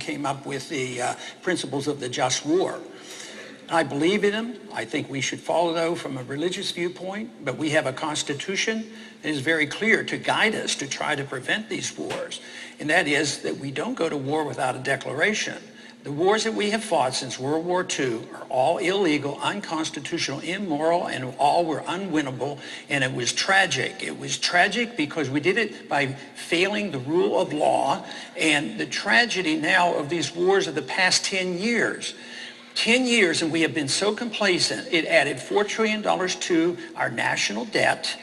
came up with the principles of the just war. I believe in them. I think we should follow those from a religious viewpoint, but we have a constitution that is very clear to guide us to try to prevent these wars, and that is that we don't go to war without a declaration. The wars that we have fought since World War II are all illegal, unconstitutional, immoral, and all were unwinnable, and it was tragic. It was tragic because we did it by failing the rule of law, and the tragedy now of these wars of the past 10 years. 10 years, and we have been so complacent. It added $4 trillion to our national debt.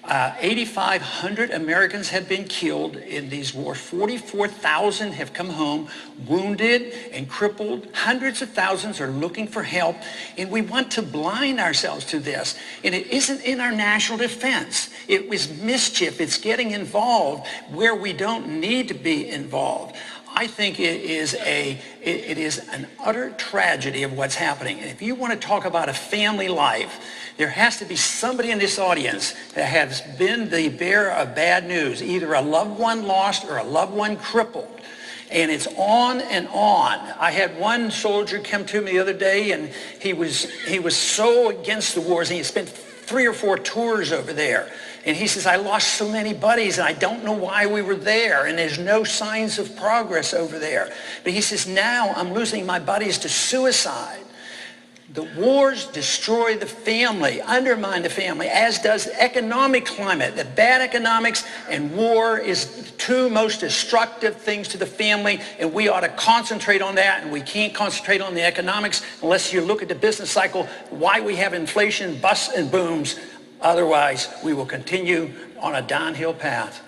8,500 Americans have been killed in these wars. 44,000 have come home wounded and crippled. Hundreds of thousands are looking for help. And we want to blind ourselves to this. And it isn't in our national defense. It was mischief. It's getting involved where we don't need to be involved. I think it is an utter tragedy of what's happening. And if you want to talk about a family life, there has to be somebody in this audience that has been the bearer of bad news, either a loved one lost or a loved one crippled. And it's on and on. I had one soldier come to me the other day, and he was so against the wars, and he spent 3 or 4 tours over there. And he says, I lost so many buddies, and I don't know why we were there, and there's no signs of progress over there. But he says, now I'm losing my buddies to suicide. The wars destroy the family, undermine the family, as does the economic climate. The bad economics and war is the 2 most destructive things to the family, and we ought to concentrate on that, and we can't concentrate on the economics unless you look at the business cycle, why we have inflation, busts and booms. Otherwise, we will continue on a downhill path.